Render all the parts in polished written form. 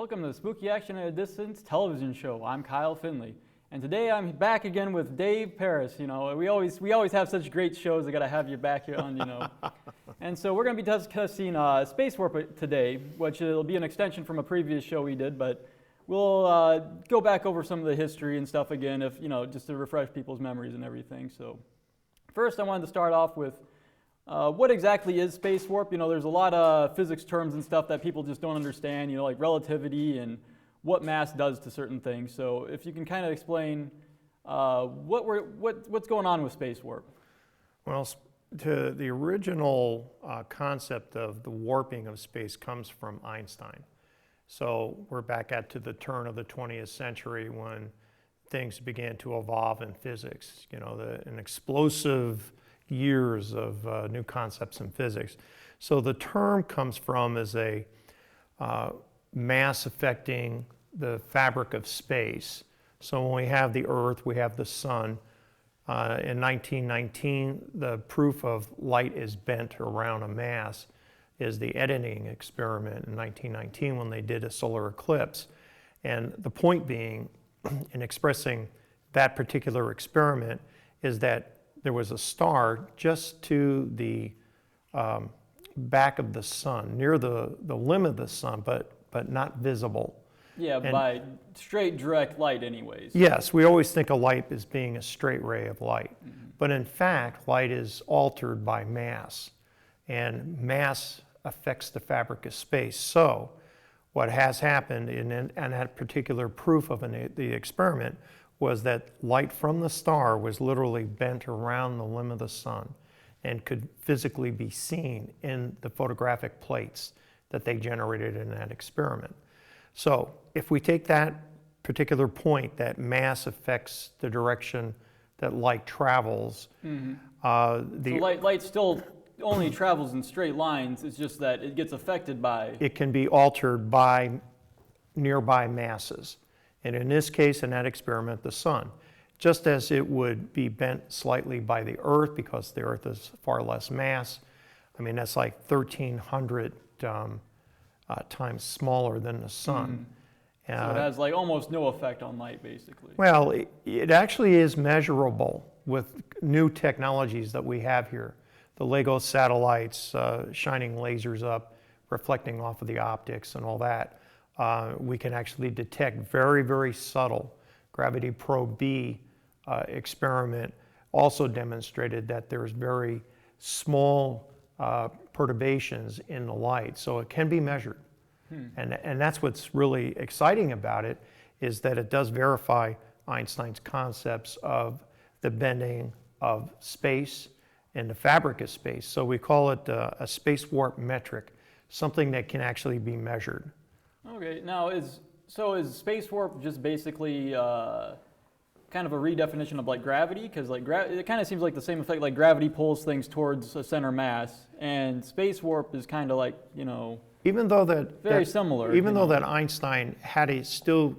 Welcome to the Spooky Action at a Distance television show. I'm Kyle Finley, and today I'm back again with Dave Paris. You know, we always have such great shows. I got to have you back here on, you know. And so we're going to be discussing Space Warp today, which will be an extension from a previous show we did, but we'll go back over some of the history and stuff again, if you know, just to refresh people's memories and everything. So first, I wanted to start off with what exactly is space warp? You know, there's a lot of physics terms and stuff that people just don't understand, you know, like relativity and what mass does to certain things. So if you can kind of explain what's going on with space warp. Well, the original concept of the warping of space comes from Einstein. So we're back to the turn of the 20th century when things began to evolve in physics. You know, an explosive years of new concepts in physics. So the term comes from as a mass affecting the fabric of space. So when we have the Earth, we have the sun. In 1919, the proof of light is bent around a mass is the Eddington Experiment in 1919 when they did a solar eclipse. And the point being, in expressing that particular experiment, is that there was a star just to the back of the sun, near the limb of the sun, but not visible. Yeah, and by straight direct light anyways. Yes, we always think of light as being a straight ray of light. Mm-hmm. But in fact, light is altered by mass, and mass affects the fabric of space. So what has happened in that particular proof of the experiment was that light from the star was literally bent around the limb of the sun and could physically be seen in the photographic plates that they generated in that experiment. So if we take that particular point, that mass affects the direction that light travels. Mm-hmm. So light still only travels in straight lines, it's just that it gets affected by... It can be altered by nearby masses. And in this case, in that experiment, the sun. Just as it would be bent slightly by the Earth because the Earth is far less mass. I mean, that's like 1,300 times smaller than the sun. So it has like almost no effect on light, basically. Well, it actually is measurable with new technologies that we have here. The LEGO satellites, shining lasers up, reflecting off of the optics and all that. We can actually detect very, very subtle. Gravity Probe B experiment also demonstrated that there's very small perturbations in the light, so it can be measured. And that's what's really exciting about it, is that it does verify Einstein's concepts of the bending of space and the fabric of space. So we call it a space warp metric, something that can actually be measured. Okay, now is space warp just basically kind of a redefinition of like gravity? Because like it kind of seems like the same effect, like gravity pulls things towards a center mass, and space warp is kind of like, you know, very similar. Even though that Einstein had to still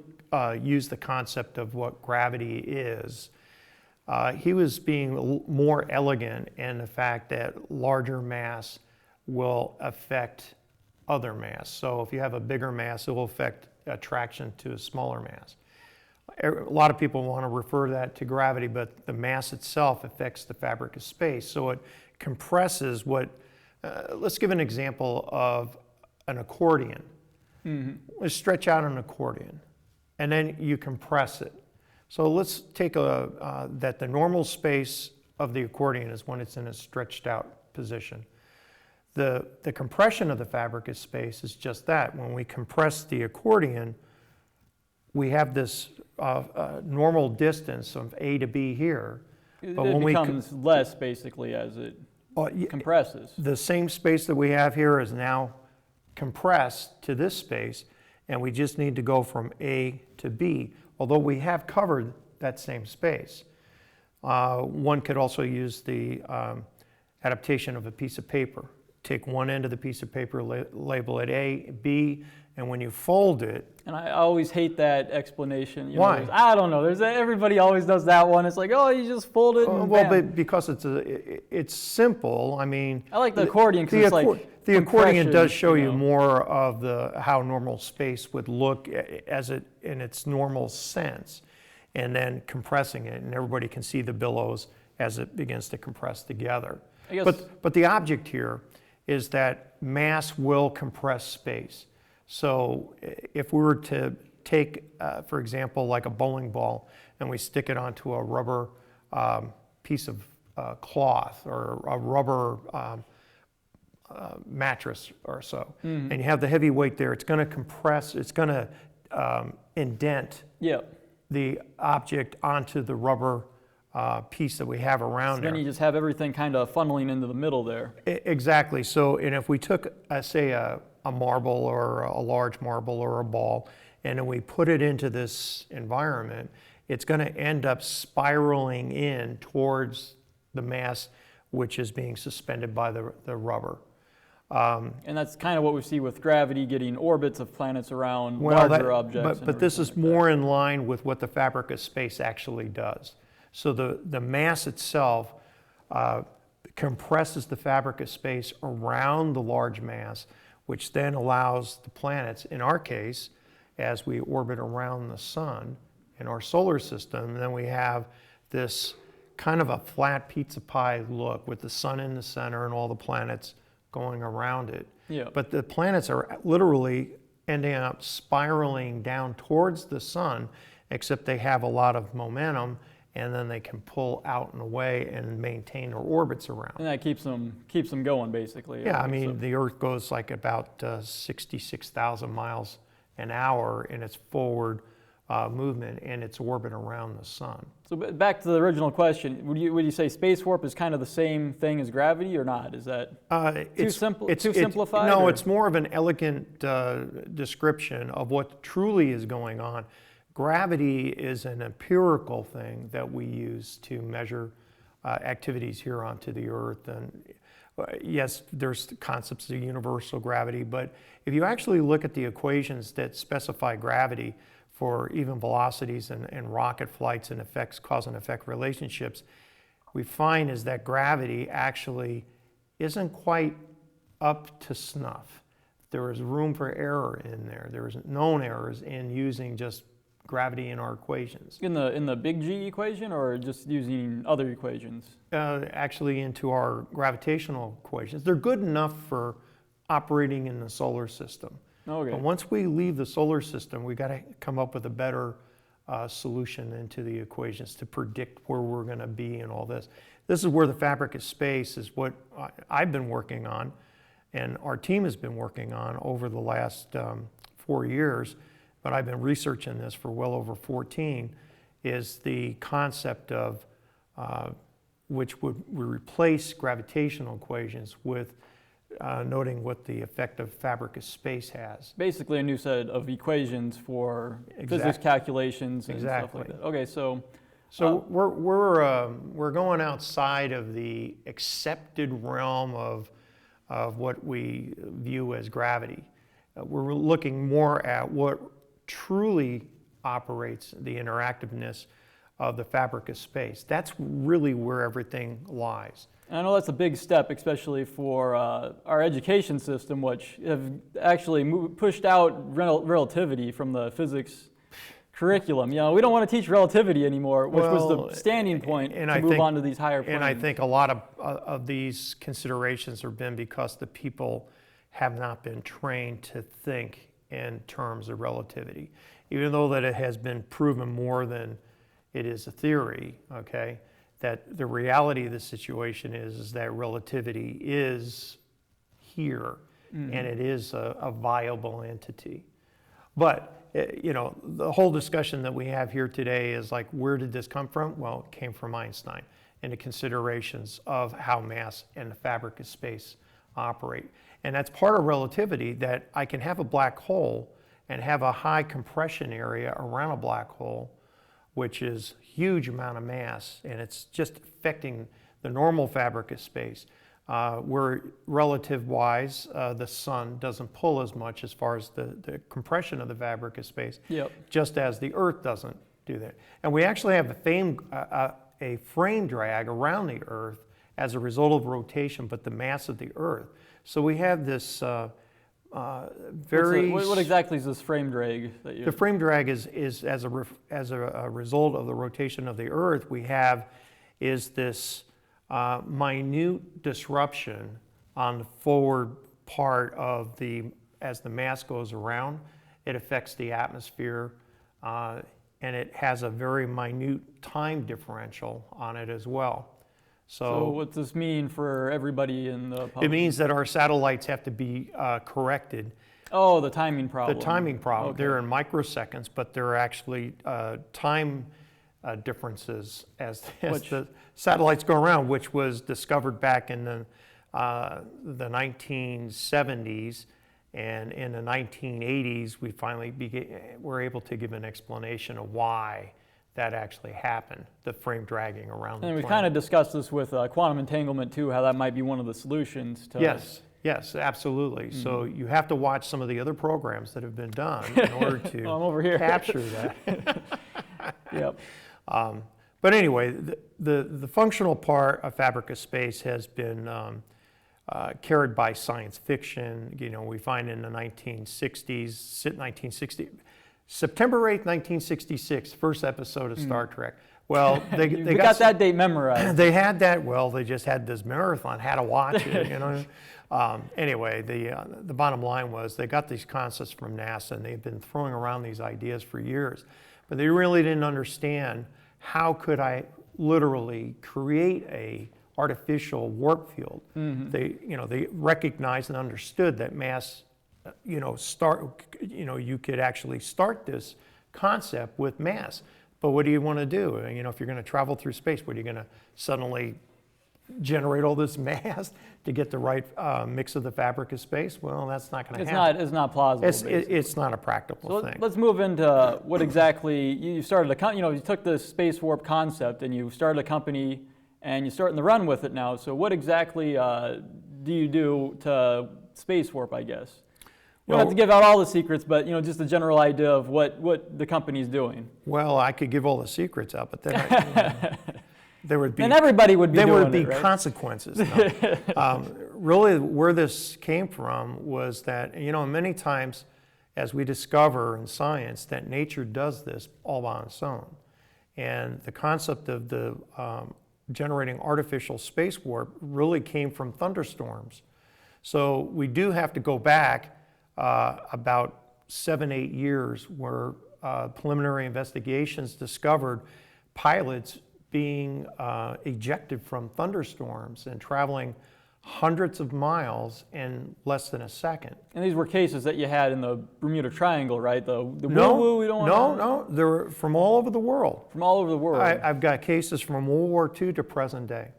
use the concept of what gravity is, he was being more elegant in the fact that larger mass will affect other mass. So if you have a bigger mass, it will affect attraction to a smaller mass. A lot of people want to refer that to gravity, but the mass itself affects the fabric of space. So it compresses what, let's give an example of an accordion. Mm-hmm. Let's stretch out an accordion, and then you compress it. So let's take that the normal space of the accordion is when it's in a stretched out position. The compression of the fabric of space is just that. When we compress the accordion, we have this normal distance from A to B here. But it becomes less basically as it compresses. The same space that we have here is now compressed to this space, and we just need to go from A to B, although we have covered that same space. One could also use the adaptation of a piece of paper. take one end of the piece of paper, label it A, B, and when you fold it. And I always hate that explanation. Why? I don't know. Everybody always does that one. It's like, oh, you just fold it and Well, bam. but because it's simple. I mean, I like the accordion because it's like the accordion does compression, show you more of how normal space would look as it in its normal sense, and then compressing it, and everybody can see the billows as it begins to compress together. I guess, But the object here is that mass will compress space. So if we were to take, for example, like a bowling ball, and we stick it onto a rubber piece of cloth or a rubber mattress or so, and you have the heavy weight there, it's going to compress, it's going to indent the object onto the rubber piece that we have around there. Then you just have everything kind of funneling into the middle there. Exactly. So, and if we took, say, a marble or a large marble or a ball, and then we put it into this environment, it's going to end up spiraling in towards the mass which is being suspended by the rubber. And that's kind of what we see with gravity, getting orbits of planets around larger objects. But this is more in line with what the fabric of space actually does. So the mass itself compresses the fabric of space around the large mass, which then allows the planets, in our case, as we orbit around the sun in our solar system, then we have this kind of a flat pizza pie look with the sun in the center and all the planets going around it. Yeah. But the planets are literally ending up spiraling down towards the sun, except they have a lot of momentum, and then they can pull out and away and maintain their orbits around. And that keeps them going, basically. Yeah, I mean, the Earth goes like about 66,000 miles an hour in its forward movement in its orbit around the sun. So back to the original question, would you say space warp is kind of the same thing as gravity or not? Is that too simplified? No, or? it's more of an elegant description of what truly is going on. Gravity is an empirical thing that we use to measure activities here onto the Earth. And yes, there's concepts of universal gravity, but if you actually look at the equations that specify gravity for even velocities and rocket flights and effects, cause and effect relationships, we find is that gravity actually isn't quite up to snuff. There is room for error in there. There's known errors in using just gravity in our equations. In the big G equation, or just using other equations? Actually into our gravitational equations. They're good enough for operating in the solar system. Okay. But once we leave the solar system, we've got to come up with a better solution into the equations to predict where we're going to be and all this. This is where the fabric of space is what I've been working on, and our team has been working on over the last 4 years, but I've been researching this for well over 14, is the concept of which would replace gravitational equations with noting what the effect of fabric of space has. Basically a new set of equations for physics calculations and stuff like that. Okay, so we're going outside of the accepted realm of what we view as gravity. We're looking more at what truly operates the interactiveness of the fabric of space. That's really where everything lies. And I know that's a big step, especially for our education system, which have actually pushed out relativity from the physics curriculum. You know, we don't want to teach relativity anymore, which was the standing point to move on to these higher planes. And I think a lot of these considerations have been because the people have not been trained to think in terms of relativity. Even though that it has been proven more than it is a theory, okay, that the reality of the situation is that relativity is here, and it is a viable entity. But, you know, the whole discussion that we have here today is like, where did this come from? Well, it came from Einstein and the considerations of how mass and the fabric of space operate. And that's part of relativity, that I can have a black hole and have a high compression area around a black hole, which is huge amount of mass, and it's just affecting the normal fabric of space. where relative-wise, the sun doesn't pull as much as far as the compression of the fabric of space, Yep. just as the Earth doesn't do that. And we actually have a frame drag around the Earth as a result of rotation, but the mass of the Earth. So we have this very... What exactly is this frame drag that you... The frame drag is as a result of the rotation of the Earth, we have is this minute disruption on the forward part of as the mass goes around. It affects the atmosphere, and it has a very minute time differential on it as well. So what does this mean for everybody in the public? It means that our satellites have to be corrected. Oh, the timing problem. The timing problem. Okay. They're in microseconds, but they're actually time differences as the satellites go around, which was discovered back in the 1970s. And in the 1980s, we finally were able to give an explanation of why that actually happened, the frame dragging around the And we planet. kind of discussed this with quantum entanglement too, how that might be one of the solutions to... Yes, absolutely. So you have to watch some of the other programs that have been done in order to I'm over here. capture that. Yep. But anyway, the functional part of fabric of space has been carried by science fiction. You know, we find in the 1960s, September 8th, 1966, first episode of Star Trek. Well, they got that date memorized. They had that. Well, they just had this marathon, had to watch it. You know. Anyway, the bottom line was they got these concepts from NASA, and they've been throwing around these ideas for years, but they really didn't understand how could I literally create a artificial warp field. They recognized and understood that mass. You could actually start this concept with mass. But what do you want to do? You know, if you're going to travel through space, what are you going to suddenly generate all this mass to get the right mix of the fabric of space? Well, that's not going to happen. It's not plausible. It's not a practical thing. Let's move into what exactly you started. You took the space warp concept and you started a company and you're starting to run with it now. So what exactly do you do to space warp, I guess? You don't have to give out all the secrets, but just a general idea of what the company's doing. Well, I could give all the secrets out, but then there would be... And everybody would be doing it, there would be right? consequences. No. Really, where this came from was that, many times, as we discover in science, that nature does this all on its own. And the concept of the generating artificial space warp really came from thunderstorms. So we do have to go back about 7-8 years where preliminary investigations discovered pilots being ejected from thunderstorms and traveling hundreds of miles in less than a second. And these were cases that you had in the Bermuda Triangle, right? The No, woo-woo we don't want no, they were from all over the world. From all over the world. I've got cases from World War II to present day.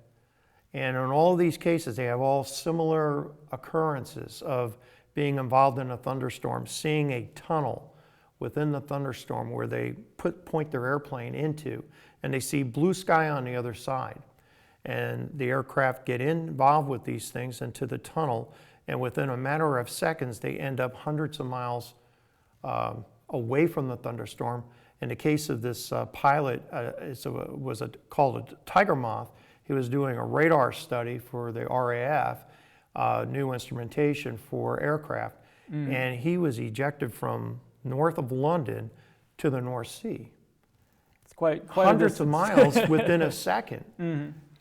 And in all of these cases, they have all similar occurrences of being involved in a thunderstorm, seeing a tunnel within the thunderstorm where they point their airplane into, and they see blue sky on the other side. And the aircraft get involved with these things into the tunnel, and within a matter of seconds, they end up hundreds of miles away from the thunderstorm. In the case of this pilot, called a tiger moth. He was doing a radar study for the RAF, new instrumentation for aircraft, and he was ejected from north of London to the North Sea. It's quite Hundreds of miles within a second.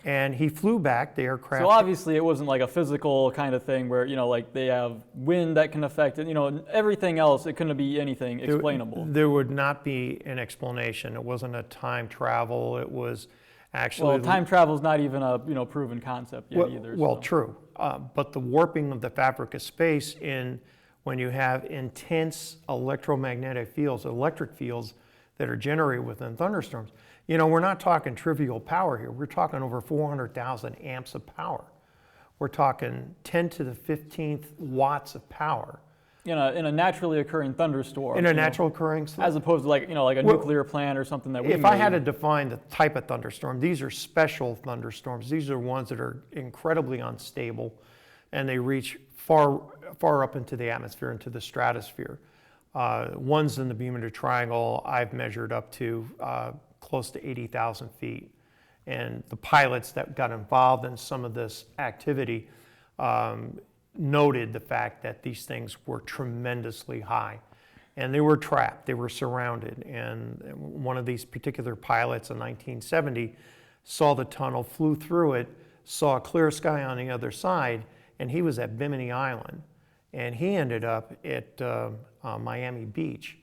And he flew back, the aircraft. So obviously it wasn't like a physical kind of thing where, like they have wind that can affect it, everything else, it couldn't be anything explainable. There would not be an explanation. It wasn't a time travel, it was actually... Well, time travel is not even a proven concept yet either. Well, so. true. But the warping of the fabric of space when you have intense electromagnetic fields, electric fields that are generated within thunderstorms, we're not talking trivial power here. We're talking over 400,000 amps of power. We're talking 10 to the 15th watts of power. in a naturally occurring thunderstorm. In a natural occurring storm. As opposed to like a nuclear plant or something that we If I had to define the type of thunderstorm, these are special thunderstorms. These are ones that are incredibly unstable, and they reach far up into the atmosphere, into the stratosphere. Ones in the Bermuda Triangle, I've measured up to close to 80,000 feet. And the pilots that got involved in some of this activity noted the fact that these things were tremendously high. And they were trapped, they were surrounded. And one of these particular pilots in 1970 saw the tunnel, flew through it, saw a clear sky on the other side, and he was at Bimini Island. And he ended up at Miami Beach.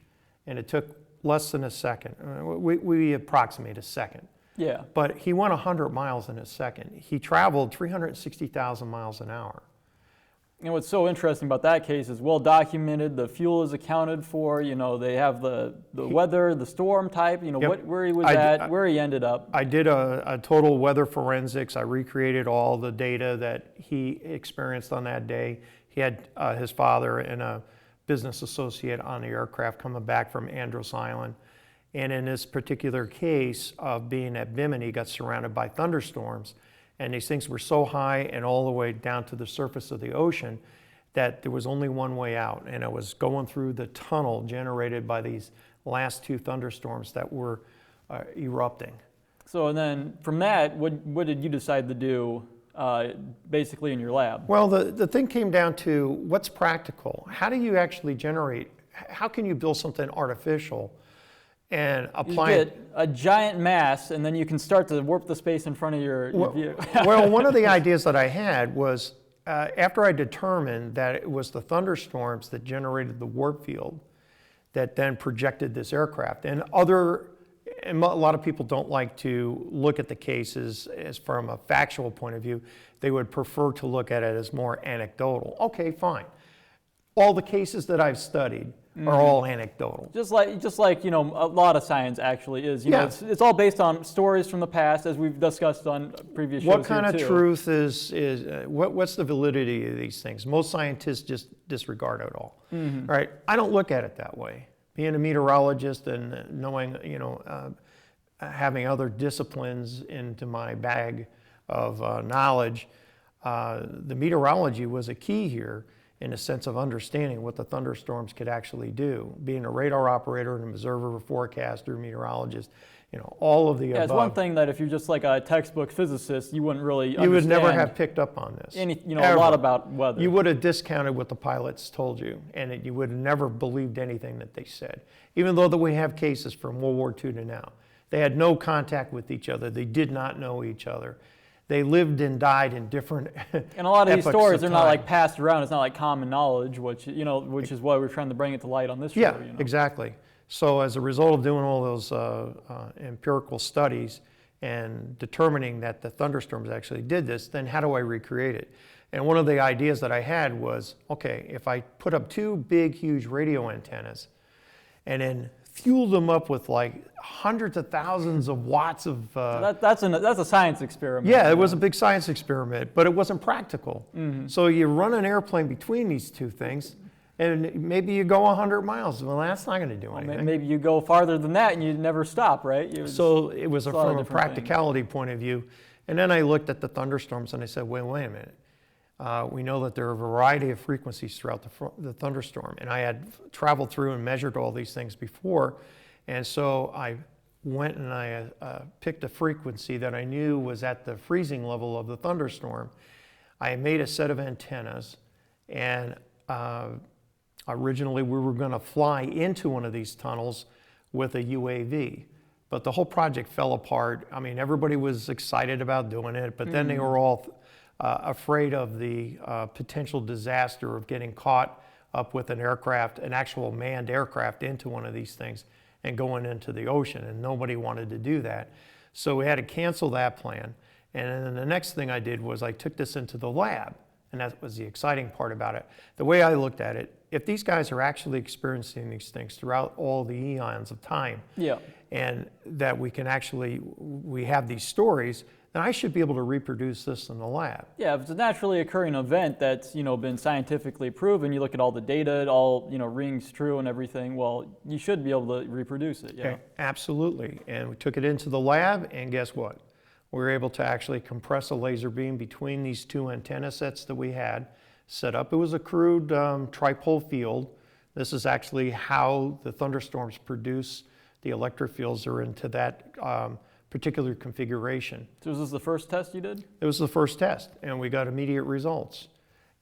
And it took less than a second. We approximate a second. Yeah. But he went 100 miles in a second. He traveled 360,000 miles an hour. And what's so interesting about that case is well documented. The fuel is accounted for. They have the weather, the storm type. Yep. Where he was at, where he ended up. I did a total weather forensics. I recreated all the data that he experienced on that day. He had his father and a business associate on the aircraft coming back from Andros Island. And in this particular case of being at Bimini, got surrounded by thunderstorms. And these things were so high and all the way down to the surface of the ocean that there was only one way out. And it was going through the tunnel generated by these last two thunderstorms that were erupting. So, and then from that, what did you decide to do basically in your lab? Well, the thing came down to what's practical. How do you actually generate, how can you build something artificial and apply you get a giant mass, and then you can start to warp the space in front of your view. Well, one of the ideas that I had was after I determined that it was the thunderstorms that generated the warp field that then projected this aircraft. And a lot of people don't like to look at the cases as from a factual point of view. They would prefer to look at it as more anecdotal. Okay, fine. All the cases that I've studied are all anecdotal. Just like a lot of science actually is. It's all based on stories from the past, as we've discussed on previous shows. What kind of truth is what's the validity of these things? Most scientists just disregard it all. Right? I don't look at it that way. Being a meteorologist and knowing, having other disciplines into my bag of knowledge, the meteorology was a key here in a sense of understanding what the thunderstorms could actually do. Being a radar operator, an observer, a forecaster, meteorologist, all of the above. Yeah, it's one thing that if you're just like a textbook physicist, you wouldn't really understand. You would never have picked up on this. A lot about weather. You would have discounted what the pilots told you, and you would have never believed anything that they said. Even though that we have cases from World War II to now. They had no contact with each other. They did not know each other. They lived and died in different and a lot of these stories, they're not time. like passed around. It's not like common knowledge, which is why we're trying to bring it to light on this show. Yeah, exactly. So as a result of doing all those empirical studies and determining that the thunderstorms actually did this, then how do I recreate it? And one of the ideas that I had was, okay, if I put up two big, huge radio antennas and then fuel them up with like hundreds of thousands of watts of... that's a science experiment. Yeah, it was a big science experiment, but it wasn't practical. So you run an airplane between these two things, and maybe you go 100 miles. Well, that's not going to do anything. Maybe you go farther than that and you never stop, right? So it was from a practicality point of view. And then I looked at the thunderstorms and I said, wait a minute. We know that there are a variety of frequencies throughout the thunderstorm. And I had traveled through and measured all these things before. And so I went and I picked a frequency that I knew was at the freezing level of the thunderstorm. I made a set of antennas, and originally we were going to fly into one of these tunnels with a UAV. But the whole project fell apart. I mean, everybody was excited about doing it, but then they were all afraid of the potential disaster of getting caught up with an aircraft, an actual manned aircraft, into one of these things and going into the ocean, and nobody wanted to do that. So we had to cancel that plan. And then the next thing I did was I took this into the lab, and that was the exciting part about it. The way I looked at it, if these guys are actually experiencing these things throughout all the eons of time, and that we have these stories, then I should be able to reproduce this in the lab. Yeah, if it's a naturally occurring event that's, been scientifically proven, you look at all the data, it all, rings true and everything, well, you should be able to reproduce it, yeah. Okay, absolutely. And we took it into the lab, and guess what? We were able to actually compress a laser beam between these two antenna sets that we had set up. It was a crude tripole field. This is actually how the thunderstorms produce the electric fields that are into that particular configuration. So was this the first test you did? It was the first test, and we got immediate results.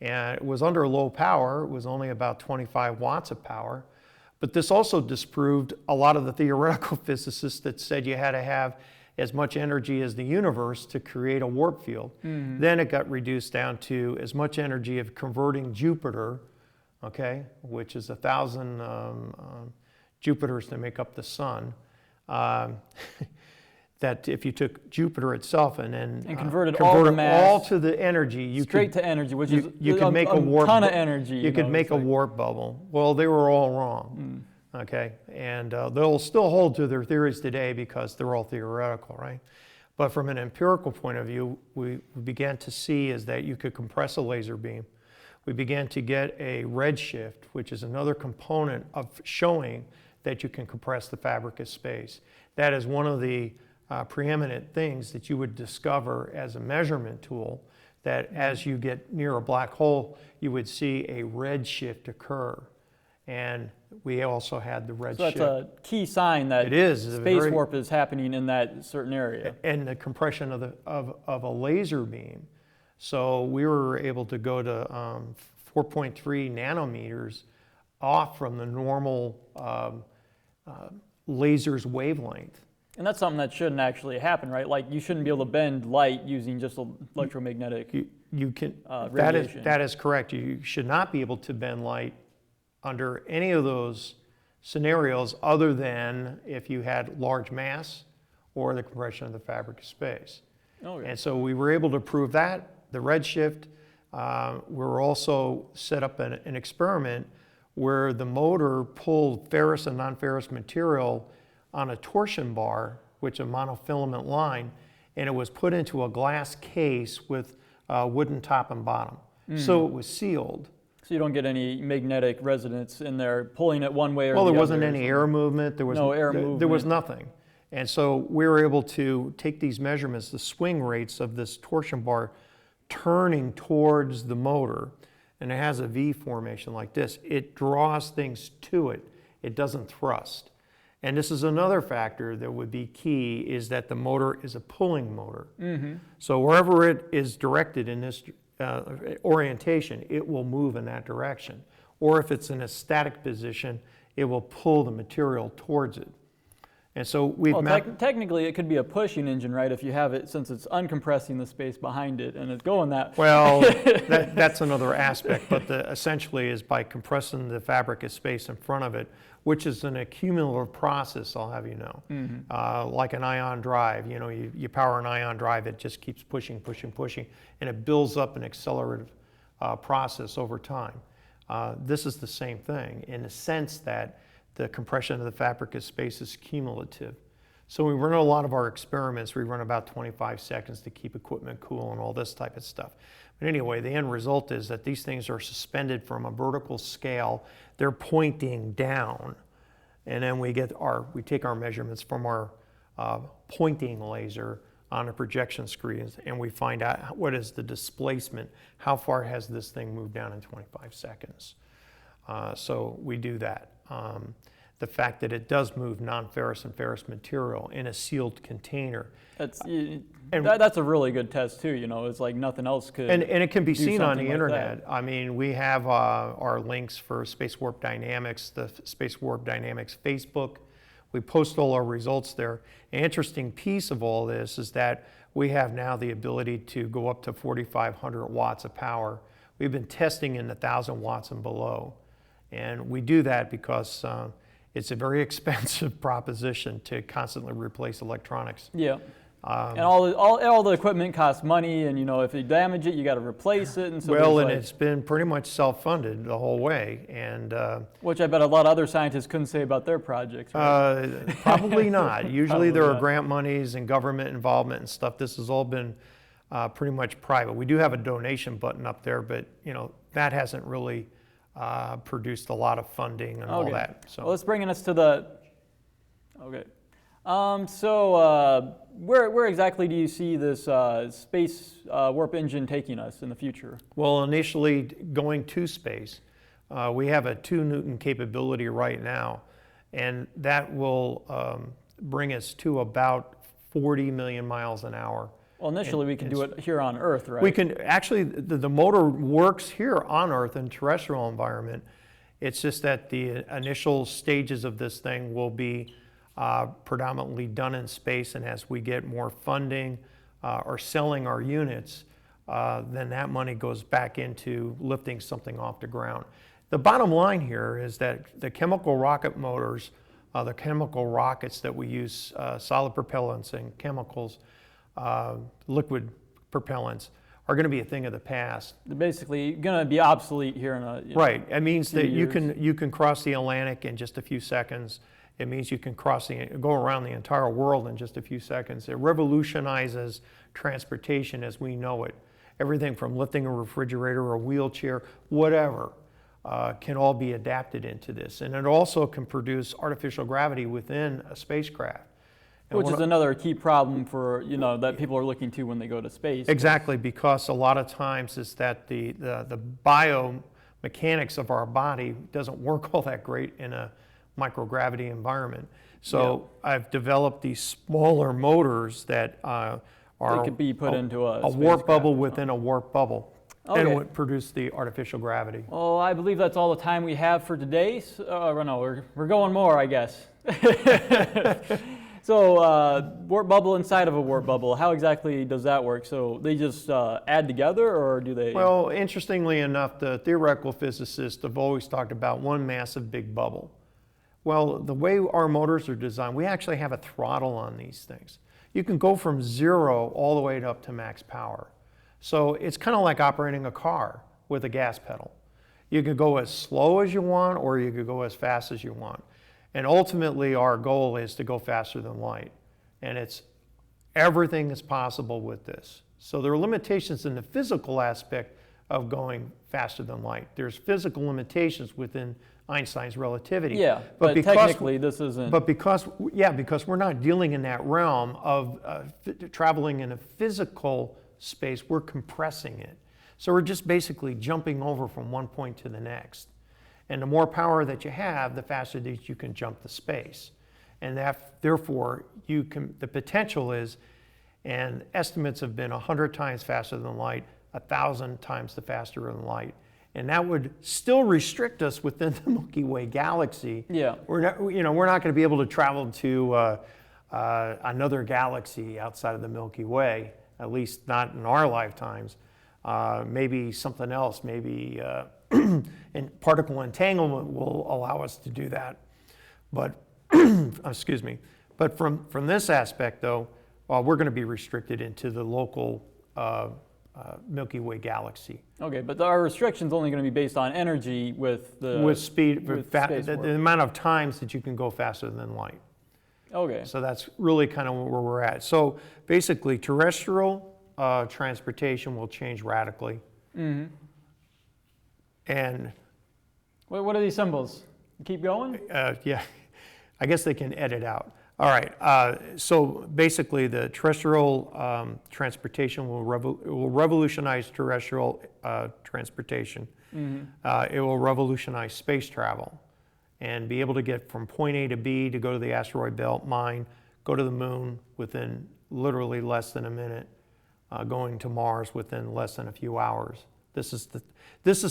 And it was under low power. It was only about 25 watts of power. But this also disproved a lot of the theoretical physicists that said you had to have as much energy as the universe to create a warp field. Then it got reduced down to as much energy of converting Jupiter, okay, which is 1,000 Jupiters to make up the sun. That if you took Jupiter itself and then converted all the mass all to the energy, you straight could, to energy, which you, is you could make a warp ton of energy. You could make a warp bubble. Well, they were all wrong. Okay, and they'll still hold to their theories today because they're all theoretical, right? But from an empirical point of view, we began to see is that you could compress a laser beam. We began to get a redshift, which is another component of showing that you can compress the fabric of space. That is one of the preeminent things that you would discover as a measurement tool, that as you get near a black hole, you would see a redshift occur. And we also had the redshift. So that's a key sign that space warp is happening in that certain area. And the compression of a laser beam. So we were able to go to 4.3 nanometers off from the normal laser's wavelength. And that's something that shouldn't actually happen, right? Like you shouldn't be able to bend light using just electromagnetic you can. radiation. That is correct. You should not be able to bend light under any of those scenarios other than if you had large mass or the compression of the fabric of space. Okay. And so we were able to prove that. The redshift, we were also set up an experiment where the motor pulled ferrous and non-ferrous material on a torsion bar, which is a monofilament line, and it was put into a glass case with a wooden top and bottom. So it was sealed. So you don't get any magnetic resonance in there pulling it one way or the other. Well, there wasn't any air movement. There was no air movement. There was nothing. And so we were able to take these measurements, the swing rates of this torsion bar turning towards the motor, and it has a V formation like this. It draws things to it. It doesn't thrust. And this is another factor that would be key, is that the motor is a pulling motor. So wherever it is directed in this orientation, it will move in that direction. Or if it's in a static position, it will pull the material towards it. And so we've technically it could be a pushing engine, right? If you have it, since it's uncompressing the space behind it and it's going that. Well, that's another aspect, but essentially is by compressing the fabric of space in front of it, which is an accumulative process, I'll have you know. Like an ion drive, you power an ion drive, it just keeps pushing, and it builds up an accelerative process over time. This is the same thing in the sense that the compression of the fabric of space is cumulative. So we run a lot of our experiments, we run about 25 seconds to keep equipment cool and all this type of stuff. But anyway, the end result is that these things are suspended from a vertical scale. They're pointing down. And then we take our measurements from our pointing laser on a projection screen, and we find out what is the displacement, how far has this thing moved down in 25 seconds. So we do that. The fact that it does move non-ferrous and ferrous material in a sealed container. That's a really good test too, it's like nothing else could. And it can be seen on the internet. That. I mean, we have our links for Space Warp Dynamics, the Space Warp Dynamics Facebook. We post all our results there. An interesting piece of all this is that we have now the ability to go up to 4,500 watts of power. We've been testing in 1,000 watts and below. And we do that because it's a very expensive proposition to constantly replace electronics. Yeah. And all the equipment costs money, and if you damage it, you got to replace it. And so Well, and it's been pretty much self-funded the whole way, and which I bet a lot of other scientists couldn't say about their projects. Right? Probably not. Usually there are not. grant monies and government involvement and stuff. This has all been pretty much private. We do have a donation button up there, but that hasn't really produced a lot of funding and all that. So well, let's bring us to the. Okay. So where exactly do you see this space warp engine taking us in the future? Well, initially going to space. We have a 2 Newton capability right now, and that will bring us to about 40 million miles an hour. Well, initially we can do it here on Earth, right? We can actually, the motor works here on Earth in terrestrial environment. It's just that the initial stages of this thing will be predominantly done in space, and as we get more funding or selling our units, then that money goes back into lifting something off the ground. The bottom line here is that the chemical rocket motors, the chemical rockets that we use, solid propellants and chemicals, liquid propellants, are going to be a thing of the past. They're basically going to be obsolete here in a right. It means that you years. can cross the Atlantic in just a few seconds. It means you can go around the entire world in just a few seconds. It revolutionizes transportation as we know it. Everything from lifting a refrigerator or a wheelchair, whatever, can all be adapted into this. And it also can produce artificial gravity within a spacecraft. Which is another key problem for, that people are looking to when they go to space. Exactly, because a lot of times is that the biomechanics of our body doesn't work all that great in a microgravity environment. So I've developed these smaller motors that they could be put into a warp bubble within a warp bubble. Okay. And it would produce the artificial gravity. Well, I believe that's all the time we have for today. So, no, we're going more, I guess. So warp bubble inside of a warp bubble, how exactly does that work? So they just add together, or do they? Well, interestingly enough, the theoretical physicists have always talked about one massive big bubble. Well, the way our motors are designed, we actually have a throttle on these things. You can go from 0 all the way up to max power. So it's kind of like operating a car with a gas pedal. You can go as slow as you want, or you could go as fast as you want. And ultimately, our goal is to go faster than light. And everything is possible with this. So there are limitations in the physical aspect of going faster than light. There's physical limitations within Einstein's relativity. Yeah, but technically this isn't. But because we're not dealing in that realm of traveling in a physical space, we're compressing it. So we're just basically jumping over from one point to the next. And the more power that you have, the faster that you can jump the space. And therefore, the potential is, and estimates have been 100 times faster than light, 1,000 times faster than light. And that would still restrict us within the Milky Way galaxy. Yeah. We're not going to be able to travel to another galaxy outside of the Milky Way, at least not in our lifetimes. Maybe something else, maybe and particle entanglement will allow us to do that. But, excuse me, but from this aspect though, we're going to be restricted into the local Milky Way galaxy. Okay, but our restriction's only going to be based on energy with speed, the amount of times that you can go faster than light. Okay. So that's really kind of where we're at. So basically terrestrial transportation will change radically. Mm-hmm. And what are these symbols? Keep going? Yeah, I guess they can edit out. All right, so basically the terrestrial transportation will revolutionize terrestrial transportation. Mm-hmm. It will revolutionize space travel and be able to get from point A to B to go to the asteroid belt, mine, go to the moon within literally less than a minute, going to Mars within less than a few hours. This is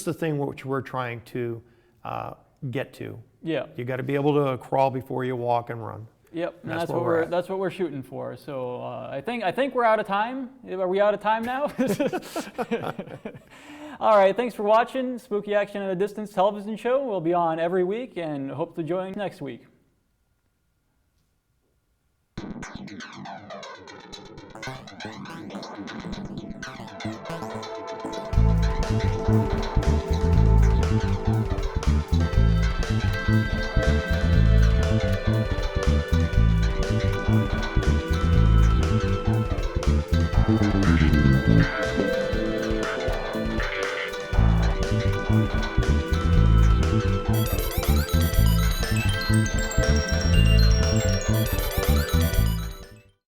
the thing which we're trying to get to. Yeah. You got to be able to crawl before you walk and run. Yep, and that's what we're shooting for. So I think we're out of time. Are we out of time now? All right, thanks for watching Spooky Action at a Distance television show. We'll be on every week and hope to join next week.